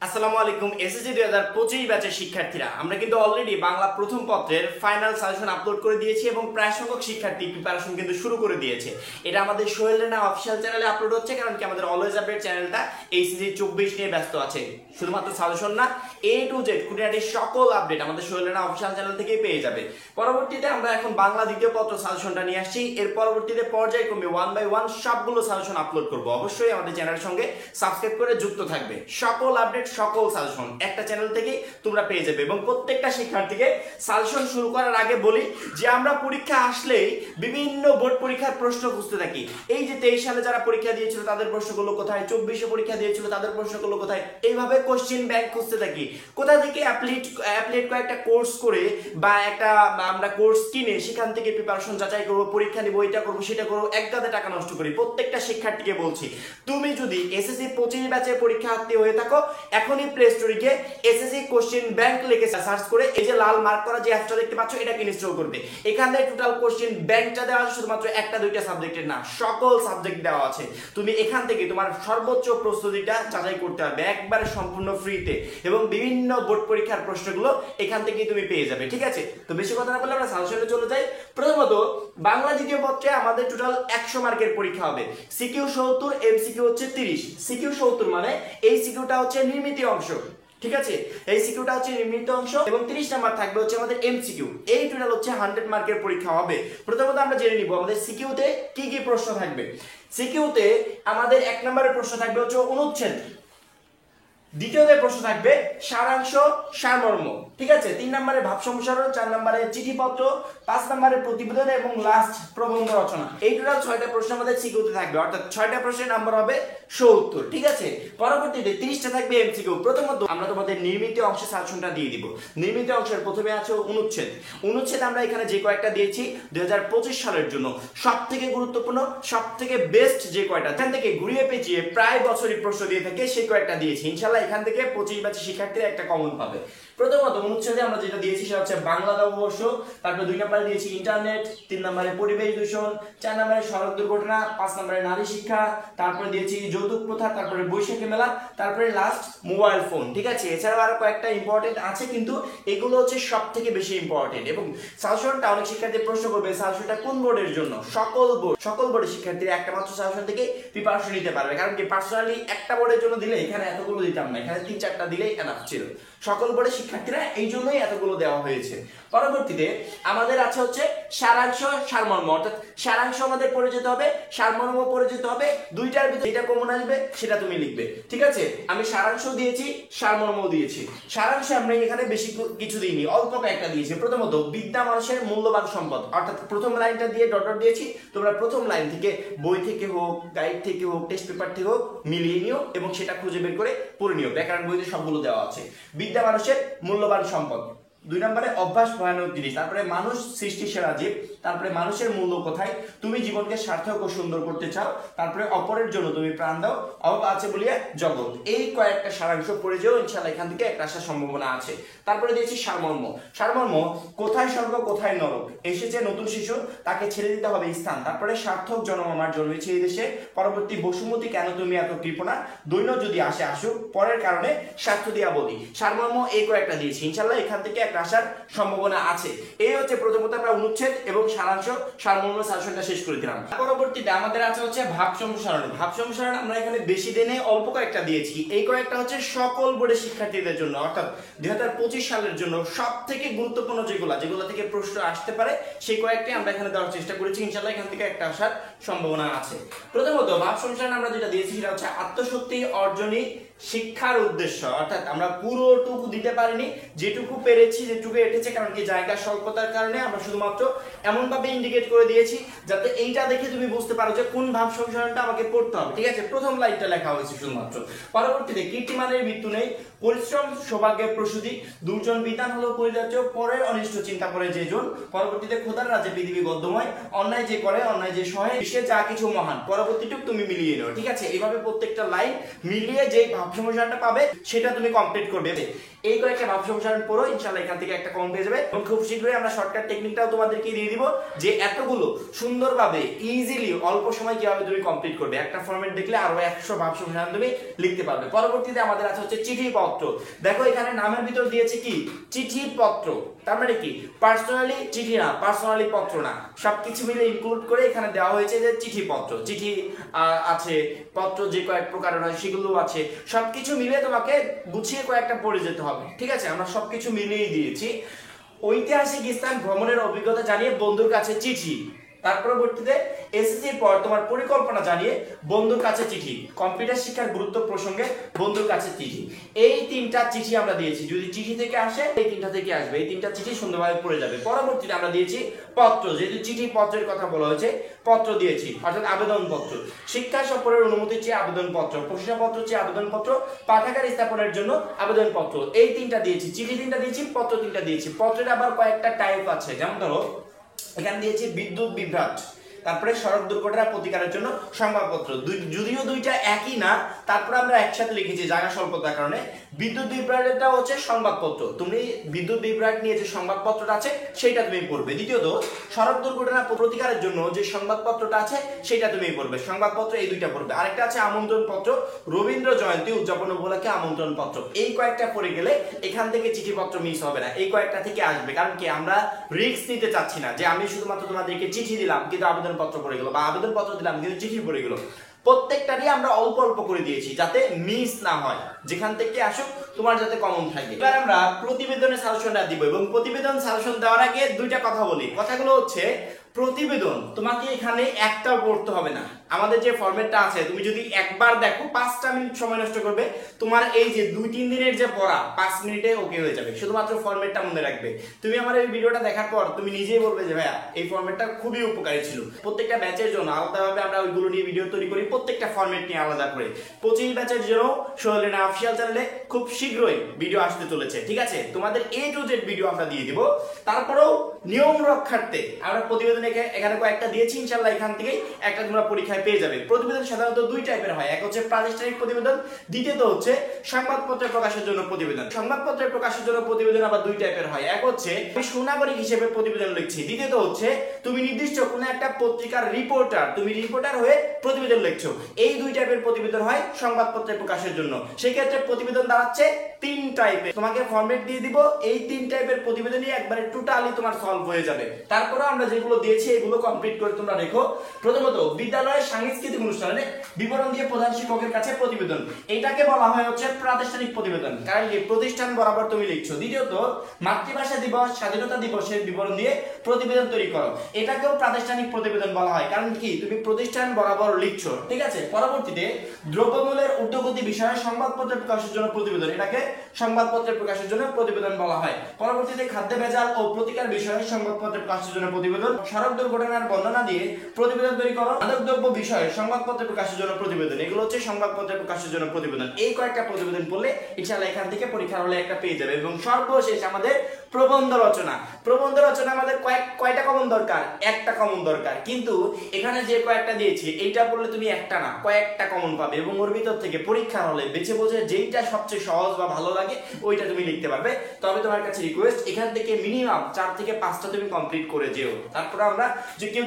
আসসালামু আলাইকুম। এসএসসি 2025 ব্যাচের শিক্ষার্থীরা, আমরা কিন্তু অলরেডি বাংলা প্রথম পত্রের ফাইনাল সাজেশন আপলোড করে দিয়েছি এবং প্রায় সংখ্যক শিক্ষার্থী প্রিপারেশন কিন্তু শুরু করে দিয়েছে। এটা আমাদের সোহেল রানা অফিসিয়াল চ্যানেলে আপলোড হচ্ছে, কারণ কি আমাদের অলওয়েজ আপডেট চ্যানেলটা এসএসসি 24 নিয়ে ব্যস্ত আছে। শুধুমাত্র সাজেশন না, A to Z খুঁটিনাটির সকল আপডেট আমাদের সোহেল রানা অফিসিয়াল চ্যানেল থেকেই পেয়ে যাবে। পরবর্তীতে আমরা এখন বাংলা দ্বিতীয় পত্র সাজেশনটা নিয়ে আসছি। এর পরবর্তীতে পর্যায়ক্রমে 1 বাই 1 সবগুলো সাজেশন আপলোড করব। অবশ্যই আমাদের চ্যানেলের সঙ্গে সাবস্ক্রাইব করে যুক্ত থাকবে। সকল আপডেট, সকল সাজেশন একটা চ্যানেল থেকেই তোমরা পেয়ে যাবে। এবং প্রত্যেকটা শিক্ষার্থীকে সাজেশন শুরু করার আগে বলি যে আমরা পরীক্ষা আসলেই বিভিন্ন বোর্ড পরীক্ষার প্রশ্ন খুঁজতে থাকি। এই যে 23 সালে যারা পরীক্ষা দিয়েছিল তাদের প্রশ্নগুলো কোথায়, 24 পরীক্ষা দিয়েছিল তাদের প্রশ্নগুলো কোথায়, এইভাবে কোশ্চেন ব্যাংক খুঁজতে থাকি। কোথা থেকে অ্যাপ্লিট কয়েকটা কোর্স করে বা একটা আমরা কোর্স কিনে সেখান থেকে প্রিপারেশন যাচাই করবো, পরীক্ষা নিবো, এটা করবো সেটা করবো, এক গাদে টাকা নষ্ট করি। প্রত্যেকটা শিক্ষার্থীকে বলছি, তুমি যদি এসএসসি 25 ব্যাচের পরীক্ষার্থী হয়ে থাকো, এখনই প্লে স্টোরে গিয়ে এসএসসি কোশ্চেন ব্যাংক লিখে সার্চ করে এই যে লাল মার্ক করা যে অ্যাপটা দেখতে পাচ্ছ, এটাকে ইনস্টল করবে। এখানে টোটাল কোশ্চেন ব্যাংকটা দেওয়া আছে, শুধুমাত্র একটা দুইটা সাবজেক্টের না, সকল সাবজেক্ট দেওয়া আছে। তুমি এখান থেকে তোমার সর্বোচ্চ প্রস্তুতিটা যাচাই করতে পারবে একবারে সম্পূর্ণ ফ্রিতে, এবং বিভিন্ন বোর্ড পরীক্ষার প্রশ্নগুলো এখান থেকেই তুমি পেয়ে যাবে। ঠিক আছে, তো বেশি কথা না বলে আমরা সাজেশনে চলে যাই। প্রথমত বাংলা দ্বিতীয় পত্রে আমাদের টোটাল 100 মার্কের পরীক্ষা হবে। সিকিউ 70, এমসিকিউ হচ্ছে 30। সিকিউ 70 মানে এই সিকিউটা হচ্ছে নির্মিত অংশ, ঠিক আছে, এই সিকিউটা হচ্ছে নির্মিত অংশ, এবং 30 নাম্বার থাকবে হচ্ছে আমাদের এমসিকিউ। এই টোটাল হচ্ছে 100 মার্কের পরীক্ষা হবে। প্রথমত আমরা জেনে নিব আমাদের সিকিউতে কি কি প্রশ্ন থাকবে। সিকিউতে আমাদের 1 নম্বরের প্রশ্ন থাকবে হচ্ছে অনুচ্ছেদ, দ্বিতীয়তে প্রশ্ন থাকবে সারাংশ সারমর্ম, ঠিক আছে, 3 নম্বরে ভাব সম্প্রসারণ, 4 নম্বরে চিঠিপত্র, 5 নম্বরে প্রতিবেদন এবং লাস্ট প্রবন্ধ রচনা। এই টোটাল 6টা প্রশ্ন আমাদের সিকিউতে থাকবে, অর্থাৎ 6টা প্রশ্নের নাম্বার হবে 70। ঠিক আছে, পরবর্তীতে 30টা থাকবে এমসিকিউ। প্রথমত আমরা তোমাদের নির্মিত অংশের সাজেশনটা দিয়ে দিব। নির্মিত অংশের প্রথমে আছে অনুচ্ছেদ। অনুচ্ছেদ আমরা এখানে যে কয়েকটা দিয়েছি 2025 সালের জন্য সবথেকে গুরুত্বপূর্ণ, সবথেকে বেস্ট যে কয়টা, এখান থেকে ঘুরিয়ে পেঁচিয়ে প্রায় বছরই প্রশ্ন দিয়ে থাকে সেই কয়েকটা দিয়েছি। ইনশাআল্লাহ এখান থেকে 25 ব্যাচের শিক্ষার্থীরা একটা কমন পাবে। প্রথমত অনুচ্ছেদে আমরা যেটা দিয়েছি সেটা হচ্ছে বাংলা নববর্ষ, তারপরে 2 নম্বরে দিয়েছি ইন্টারনেট, 3 নম্বরে পরিবেশ দূষণ, 4 নম্বরে সড়ক দুর্ঘটনা, 5 নম্বরে নারী শিক্ষা, তারপরে দিয়েছি যৌতুক প্রথা, তারপরে বৈশাখী মেলা, তারপরে লাস্ট মোবাইল ফোন। ঠিক আছে, এছাড়াও আরো কয়েকটা ইম্পর্টেন্ট আছে, কিন্তু এগুলো হচ্ছে সবথেকে বেশি ইম্পর্টেন্ট। এবং সাজেশনটা অনেক শিক্ষার্থী প্রশ্ন করবে সাজেশনটা কোন বোর্ডের জন্য। সকল বোর্ডের শিক্ষার্থীরা একটা মাত্র সাজেশন থেকে প্রিপারেশন নিতে পারবে, কারণ কি পার্সোনালি একটা বোর্ডের জন্য দিলে এখানে এতগুলো দিতাম না, এখানে 3-4টা দিলেই এনাফ ছিল। সকল বোর্ডের শিক্ষার্থীরা এই জন্যই এতগুলো দেওয়া হয়েছে। পরবর্তীতে আমাদের আছে হচ্ছে সারাংশ সারমর্ম, অর্থাৎ সারাংশ আমাদের পড়ে যেতে হবে, সারমর্ম পড়ে যেতে হবে। দুইটার ভিতরে যেটা কমন আসবে সেটা তুমি লিখবে। ঠিক আছে, আমি সারাংশ দিয়েছি, সারমর্মও দিয়েছি। সারাংশে আমরা এখানে বেশি কিছু দিইনি, অল্প কয়েকটা দিয়েছি। প্রথমত বিদ্যা মানুষের মূল্যবান সম্পদ, অর্থাৎ প্রথম লাইনটা দিয়ে ডট ডট দিয়েছি। তোমরা প্রথম লাইন থেকে বই থেকে হোক, গাইড থেকে হোক, টেস্ট পেপার থেকে হোক মিলিয়ে নিও এবং সেটা খুঁজে বের করে পড়ে নিও। ব্যাকরণ বইতে সবগুলো দেওয়া আছে। বিদ্যা মানুষের মূল্যবান সম্পদ। 2 নম্বরে অভ্যাস ভয়ানক জিনিস, তারপরে মানুষ সৃষ্টি সেরা জীব, তারপরে মানুষের মূল্য কোথায়, তুমি জীবনকে সার্থক ও সুন্দর করতে চাও, তারপরে অপরের জন্য তুমি প্রাণ দাও, অভাব আছে বলিয়া জগৎ। এই কয়েকটা সারাংশ পড়ে যাও, ইনশাআল্লাহ এখান থেকে একটা আসার সম্ভাবনা আছে। তারপরে দিয়েছি সারমর্ম। সারমর্ম কোথায় স্বর্গ কোথায় নরক, এসেছে নতুন শিশু তাকে ছেড়ে দিতে হবে স্থান, তারপরে সার্থক জন্ম আমার জন্মেছে এই দেশে, পরবর্তী বসুমতী কেন তুমি এত কৃপণা, দৈন্য যদি আসে আসুক পরের কারণে স্বার্থ দিয়া বলি। সারমর্ম এই কয়েকটা দিয়েছি, ইনশাআল্লাহ এখান থেকে আসার সম্ভাবনা আছে। এই হচ্ছে প্রথমত আমরা অনুচ্ছেদ এবং সারাংশ সারমর্ম সাজেশনটা শেষ করে দিলাম। পরবর্তীতে আমাদের আছে হচ্ছে ভাব সম্প্রসারণ। ভাব সম্প্রসারণ আমরা এখানে বেশি দিনে অল্প কয়েকটা দিয়েছি। এই কয়েকটা হচ্ছে সকল বোর্ডের শিক্ষার্থীদের জন্য, অর্থাৎ 2025 সালের জন্য সবথেকে গুরুত্বপূর্ণ যেগুলো থেকে প্রশ্ন আসতে পারে সেই কয়েকটি আমরা এখানে দেওয়ার চেষ্টা করেছি। ইনশাআল্লাহ এখান থেকে একটা আসার সম্ভাবনা আছে। প্রথমত ভাব সম্প্রসারণ আমরা যেটা দিয়েছি সেটা হচ্ছে আত্মশক্তি অর্জনই শিক্ষার উদ্দেশ্য, অর্থাৎ আমরা পুরোটুকু দিতে পারিনি, যেটুকু পেরেছি যেটুকু এটেছে, কারণ কি জায়গা স্বল্পতার কারণে আমরা শুধুমাত্র এমন ভাবে ইন্ডিকেট করে দিয়েছি যাতে এইটা দেখে তুমি বুঝতে পারো যে কোন ভাব সম্প্রসারণটা আমাকে পড়তে হবে। ঠিক আছে, প্রথম লাইনটা লেখা হয়েছে শুধুমাত্র। পরবর্তীতে কীর্তিমানের মৃত্যু নেই, পরিশ্রম সৌভাগ্যের প্রসূতি, দুর্জন বিধান হলো পরিত্যাজ্য, পরের অনিষ্ট চিন্তা করে যে জন, পরবর্তীতে খোদার রাজ্যে পৃথিবী গদ্যময়, অন্যায় যে করে অন্যায় যে সহে, বিশ্বে যা কিছু মহান। পরবর্তীটুকু তুমি মিলিয়ে নাও। ঠিক আছে, এইভাবে প্রত্যেকটা লাইন মিলিয়ে যেই ভাব ভাব সম্প্রসারণটা পাবে সেটা তুমি কমপ্লিট করবে। এই কয়েকটা ভাব সম্প্রসারণ পড়ো, ইনশাআল্লাহ এখান থেকে একটা কমন পেয়ে যাবে। এবং খুব শীঘ্রই আমরা শর্টকাট টেকনিকটাও তোমাদেরকে দিয়ে দিব যে এতগুলো সুন্দরভাবে ইজিলি অল্প সময় কিভাবে তুমি কমপ্লিট করবে। একটা ফরম্যাট দেখলে আরো 100 ভাব সম্প্রসারণ তুমি লিখতে পারবে। পরবর্তীতে আমাদের আছে হচ্ছে চিঠিপত্র। দেখো এখানে নামের ভিতর দিয়েছে কি চিঠিপত্র, তার মানে কি পার্সোনালি চিঠি না, পার্সোনালি পত্র না, সবকিছু মিলে ইনক্লুড করে এখানে দেওয়া হয়েছে যে চিঠিপত্র। চিঠি আছে, পত্র যে কয়েক প্রকারের হয় সেগুলো আছে, সবকিছু মিলে তোমাকে গুছিয়ে কয়েকটা পড়ে যেতে হবে। ঠিক আছে, আমরা সবকিছু মিলিয়ে দিয়েছি। ঐতিহাসিক স্থান ভ্রমণের অভিজ্ঞতা জানিয়ে বন্ধুর কাছে চিঠি, তার পরবর্তীতে এসএসসির পর তোমার পরিকল্পনা জানিয়ে বন্ধুর কাছে চিঠি, কম্পিউটার শিক্ষার গুরুত্ব প্রসঙ্গে বন্ধুর কাছে চিঠি। এই তিনটা চিঠি আমরা দিয়েছি, যদি চিঠি থেকে আসে এই তিনটা থেকে আসবে, এই তিনটা চিঠি সুন্দরভাবে পড়ে যাবে। পরবর্তীতে আমরা দিয়েছি পত্র, যেহেতু চিঠি পত্রের কথা বলা হয়েছে পত্র দিয়েছি, অর্থাৎ আবেদনপত্র। শিক্ষা সফরের অনুমতি চেয়ে আবেদনপত্র, প্রশংসাপত্র চেয়ে আবেদনপত্র, পাঠাগার স্থাপনের জন্য আবেদনপত্র। এই তিনটা দিয়েছি, চিঠি তিনটা দিয়েছি, পত্র তিনটা দিয়েছি। পত্রের আবার কয়েকটা টাইপ আছে, যেমন ধরো এখানে দিয়েছি বিদ্যুৎ বিভ্রাট, তারপরে সড়ক দুর্ঘটনা প্রতিকারের জন্য সংবাদপত্র। যদিও দুইটা একই না, তারপরে আমরা একসাথে লিখেছি জায়গা স্বল্পতার কারণে। বিদ্যুৎ বিভ্রাটটা হচ্ছে সংবাদপত্র, তুমি বিদ্যুৎ বিভ্রাট নিয়ে যে সংবাদপত্রটা আছে সেটা তুমি পড়বে। দ্বিতীয়ত সড়ক দুর্ঘটনা প্রতিকারের জন্য যে সংবাদপত্রটা আছে সেটা তুমি পড়বে, সংবাদপত্র এই দুইটা পড়বে। আরেকটা আছে আমন্ত্রণ পত্র, রবীন্দ্র জয়ন্তী উদযাপন উপলক্ষে আমন্ত্রণ পত্র। এই কয়েকটা পড়ে গেলে এখান থেকে চিঠিপত্র মিস হবে না, এই কয়েকটা থেকে আসবে। কারণ কি আমরা রিস্ক নিতে চাচ্ছি না যে আমি শুধুমাত্র তোমাদেরকে চিঠি দিলাম কিন্তু আবেদনপত্র পড়ে গেল, বা আবেদনপত্র দিলাম কিন্তু চিঠি পড়ে গেল। প্রত্যেকটারই আমরা অল্প অল্প করে দিয়েছি যাতে মিস না হয়, যেখান থেকে আসুক তোমার যাতে কমন থাকে। এবার আমরা প্রতিবেদনের সাজেশনটা দিব, এবং প্রতিবেদন সাজেশন দেওয়ার আগে দুইটা কথা বলি। কথাগুলো হচ্ছে প্রতিবেদন তোমাকে এখানে একটাও পড়তে হবে না। আমাদের যে ফরম্যাটটা আছে তুমি যদি একবার দেখো 5টা মিনিট সময় নষ্ট করবে, তোমার এই যে 2-3 দিনের যে পড়া 5 মিনিটে ওকে হয়ে যাবে। শুধুমাত্র ফরম্যাটটা মনে রাখবে। তুমি আমার এই ভিডিওটা দেখার পর তুমি নিজেই বলবে যে ভাইয়া এই ফরম্যাটটা খুবই উপকারী ছিল। প্রত্যেকটা ব্যাচের জন্য আলাদাভাবে আমরা ওইগুলো নিয়ে ভিডিও তৈরি করি, প্রত্যেকটা ফরম্যাট নিয়ে আলাদা করে। 25 ব্যাচের জন্য সোহেল রানা অফিশিয়াল চ্যানেলে খুব শীঘ্রই ভিডিও আসতে চলেছে। ঠিক আছে, তোমাদের A to Z ভিডিও আমরা দিয়ে দিব। তারপরেও নিয়ম রক্ষার্থে আমরা প্রতিবেদন এখানে কয়েকটা দিয়েছি, ইনশাআল্লাহ এখান থেকে একটা তোমরা পরীক্ষায় পেয়ে যাবে। প্রতিবেদন সাধারণত দুই টাইপের হয়, এক হচ্ছে প্রাতিষ্ঠানিক প্রতিবেদন, দ্বিতীয়ত হচ্ছে সংবাদপত্রে প্রকাশের জন্য প্রতিবেদন। সংবাদপত্রে প্রকাশের জন্য প্রতিবেদন আবার দুই টাইপের হয়, এক হচ্ছে আমি সুনাগরিক হিসেবে প্রতিবেদন লিখছি, দ্বিতীয়ত হচ্ছে তুমি নির্দিষ্ট কোনো একটা পত্রিকার রিপোর্টার, তুমি রিপোর্টার হয়ে প্রতিবেদন লিখছো। এই দুই টাইপের প্রতিবেদন হয় সংবাদপত্রে প্রকাশের জন্য। সেই ক্ষেত্রে প্রতিবেদন দাঁড়াচ্ছে 3 টাইপের, তোমাকে ফরম্যাট দিয়ে দিব। এই 3 টাইপের প্রতিবেদনই একবারে টোটালি তোমার সলভ হয়ে যাবে। তারপরে আমরা যেগুলো দিয়েছি এগুলো কমপ্লিট করে তোমরা রেখো। প্রথমত বিদ্যালয়ের সাংস্কৃতিক অনুষ্ঠানে বিবরণ দিয়ে প্রধান শিক্ষকের কাছে প্রতিবেদন, এটাকে বলা হয় হচ্ছে প্রাতিষ্ঠানিক প্রতিবেদন, কারণ এই প্রতিষ্ঠান বরাবর তুমি লিখছো। দ্বিতীয়ত মাতৃভাষা দিবস, স্বাধীনতা দিবসের বিবরণ দিয়ে প্রতিবেদন তৈরি করো, এটাকেও প্রাতিষ্ঠানিক প্রতিবেদন বলা হয়, কারণ কি তুমি প্রতিষ্ঠান বরাবর লিখছো। ঠিক আছে, পরবর্তীতে দ্রব্যমূল্যের ঊর্ধ্বগতি বিষয়ে সংবাদপত্রে প্রকাশের জন্য প্রতিবেদন, এটাকে সংবাদপত্রে প্রকাশের জন্য প্রতিবেদন বলা হয়। পরবর্তীতে খাদ্য ভেজাল ও প্রতিকার বিষয়ে সংবাদপত্রে প্রকাশের জন্য প্রতিবেদন, সড়ক দুর্ঘটনার বর্ণনা দিয়ে প্রতিবেদন তৈরি করো, মাদকদ্রব্য বিষয়ে সংবাদপত্রে প্রকাশের জন্য প্রতিবেদন, এগুলো হচ্ছে সংবাদপত্রে প্রকাশের জন্য প্রতিবেদন। এই কয়েকটা প্রতিবেদন পড়লে ইনশাআল্লাহ এখান থেকে পরীক্ষার হলে একটা পেয়ে যাবে। এবং সর্বশেষ আমাদের প্রবন্ধ রচনা। প্রবন্ধ রচনা আমাদের কয়টা কমন দরকার? একটা কমন দরকার, কিন্তু এখানে যে কয়েকটা দিয়েছি এইটা পড়লে তুমি একটা না কয়েকটা কমন পাবে, এবং ওর ভিতর থেকে পরীক্ষার হলে বেছে বুঝে যেইটা সবচেয়ে সহজ বা ভালো লাগে ওইটা তুমি লিখতে পারবে। তবে তোমার কাছে রিকোয়েস্ট এখান থেকে মিনিমাম 4 থেকে 5টা তুমি কমপ্লিট করে যেও। তারপর আমরা যে কেউ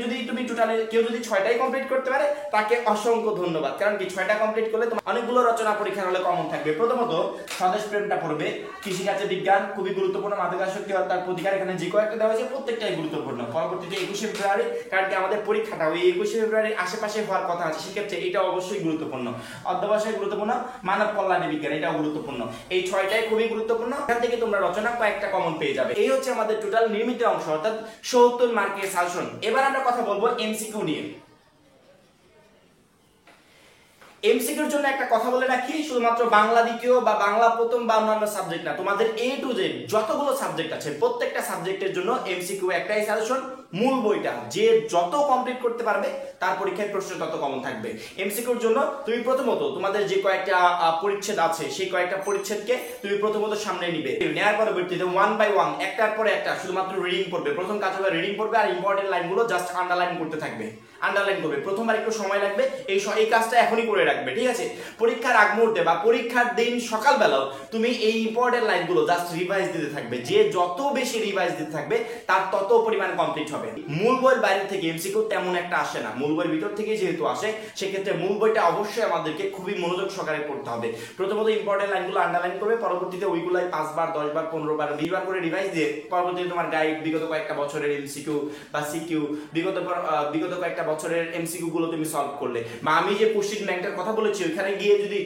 যদি 6টাই কমপ্লিট করতে পারে তাকে অসংখ্য ধন্যবাদ, কারণ কি 6টা কমপ্লিট করলে তোমার অনেকগুলো রচনা পরীক্ষার হলে কমন থাকবে। প্রথমত স্বদেশ প্রেমটা পড়বে, কৃষিকাজে বিজ্ঞান খুবই গুরুত্বপূর্ণ, মাদকাসক্তি হত্যার প্রতিকার, এখানে যে কয়েকটা দেওয়া হয়েছে প্রত্যেকটাই গুরুত্বপূর্ণ। পরবর্তীতে 21শে ফেব্রুয়ারি, কারণ কি আমাদের পরীক্ষাটা ওই 21শে ফেব্রুয়ারির আশেপাশে হওয়ার কথা আছে, সেক্ষেত্রে এটা অবশ্যই গুরুত্বপূর্ণ। অধ্যবসায় গুরুত্বপূর্ণ, মানব কল্যাণী বিজ্ঞান এটাও গুরুত্বপূর্ণ। এই 6টাই খুবই গুরুত্বপূর্ণ, এখান থেকে তোমরা রচনা কয়েকটা কমন পেয়ে যাবে। এই হচ্ছে আমাদের টোটাল নির্মিত অংশ, অর্থাৎ 70 মার্কের সাজেশন। এবার আমরা কথা বলবো এমসিকিউ নিয়ে। এমসিকিউর জন্য একটা কথা বলে রাখি, শুধুমাত্র বাংলা দ্বিতীয় বা বাংলা প্রথম বা অন্যান্য সাবজেক্ট না, তোমাদের A to Z যতগুলো সাবজেক্ট আছে প্রত্যেকটা সাবজেক্টের জন্য এমসিকিউ একটাই সাজেশন, মূল বইটা যে যত কমপ্লিট করতে পারবে তার পরীক্ষায় প্রশ্ন তত কমন থাকবে। এমসিকিউর জন্য তুমি প্রথমত তোমাদের যে কয়েকটা পরিচ্ছেদ আছে সেই কয়েকটা পরিচ্ছেদকে তুমি প্রথমত সামনে নিবে, নেয়ার পরবর্তীতে 1 by 1 একটার পরে একটা শুধুমাত্র রিডিং পড়বে। প্রথম কাজ হবে রিডিং পড়বে, আর ইম্পর্টেন্ট লাইনগুলো জাস্ট আন্ডারলাইন করতে থাকবে। আন্ডারলাইন করবে। প্রথমবার একটু সময় লাগবে, এই কাজটা এখনই করে রাখবে, ঠিক আছে? পরীক্ষার আগ মুহূর্তে বা পরীক্ষার দিন সকালবেলাও তুমি এই ইম্পর্টেন্ট লাইনগুলো জাস্ট রিভাইজ দিতে থাকবে। যে যত বেশি রিভাইজ দিতে থাকবে তার তত পরিমাণ কমপ্লিট হবে। মূল বইয়ের বাইরে থেকে এমসিকিউ তেমন একটা আসে না, মূল বইয়ের ভিতর থেকে যেহেতু আসে, সেক্ষেত্রে মূল বইটা অবশ্যই আমাদেরকে খুবই মনোযোগ সহকারে পড়তে হবে। প্রথমত ইম্পর্টেন্ট লাইনগুলো আন্ডারলাইন করবে, পরবর্তীতে ওইগুলাই 5 বার 10 বার 15 বার 20 বার করে রিভাইজ দিয়ে পরবর্তীতে তোমার গাইড, বিগত কয়েকটা বছরের এমসিকিউ বা সিকিউ, বিগত কয়েকটা বছরের এমসিকিউ গুলো তুমি সলভ করলে, বা আমি যে কোশ্চেন ব্যাংকের কথা বলেছি ওইখানে গিয়ে যদি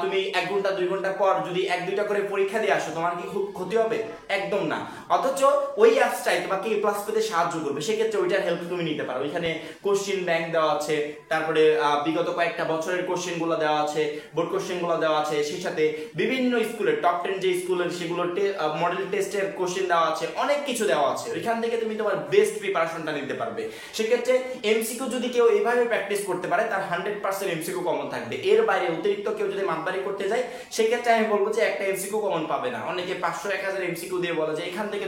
তুমি 1 ঘন্টা 2 ঘন্টা পর যদি 1-2টা করে পরীক্ষা দিয়ে আসো, তোমার কি খুব ক্ষতি হবে? একদম না। অথচ ওই অ্যাপসটাই তোমাকে এ প্লাস পেতে সাহায্য করবে, সেক্ষেত্রে ওইটার হেল্প তুমি নিতে পারো। ওইখানে কোশ্চেন ব্যাংক দেওয়া আছে, তারপরে বিগত কয়েকটা বছরের কোশ্চেন গুলো দেওয়া আছে, বোর্ড কোশ্চেন গুলো দেওয়া আছে, সেই সাথে বিভিন্ন স্কুলের টপ 10 যে স্কুলের সেগুলোর মডেল টেস্টের কোশ্চেন দেওয়া আছে, অনেক কিছু দেওয়া আছে। ওইখান থেকে তুমি তোমার বেস্ট প্রিপারেশনটা নিতে পারবে। সেক্ষেত্রে এমসিকিউ যদি কেউ এইভাবে প্র্যাকটিস করতে পারে, তার 100% এমসিকিউ কমন থাকবে। এর বাইরে অতিরিক্ত কেউ যদি মাতবাড়ি করতে যায়, সেক্ষেত্রে আমি বলবো যে একটা এমসিকিউ কমন পাবে না। অনেকে 500-1000 এমসিকিউ দিয়ে বলে যে এখান থেকে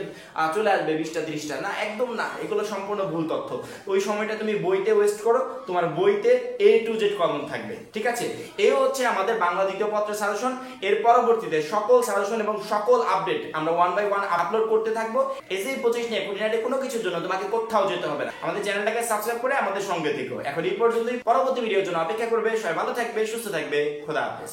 চলে আসবে 20টা 30টা, না, একদম না, এগুলো সম্পূর্ণ ভুল তথ্য। ওই সময়টা তুমি বইতে ওয়েস্ট করো, তোমার বইতে A to Z কমন থাকবে, ঠিক আছে? এই হচ্ছে আমাদের বাংলা দ্বিতীয় পত্রের সাজেশন। এর পরবর্তীতে সকল সাজেশন এবং সকল আপডেট আমরা 1 by 1 আপলোড করতে থাকবো। এসএসসি 25 নিয়ে খুঁটিনাটি কোনো কিছুর জন্য তোমাকে কোথাও যেতে হবে না, আমাদের চ্যানেলটাকে সাবস্ক্রাইব করে আমাদের সঙ্গে থেকো। এখন এই পর্যন্তই, পরবর্তী ভিডিওর জন্য অপেক্ষা করবে। সবাই ভালো থাকবে, সুস্থ থাকবে, খোদা হাফেজ।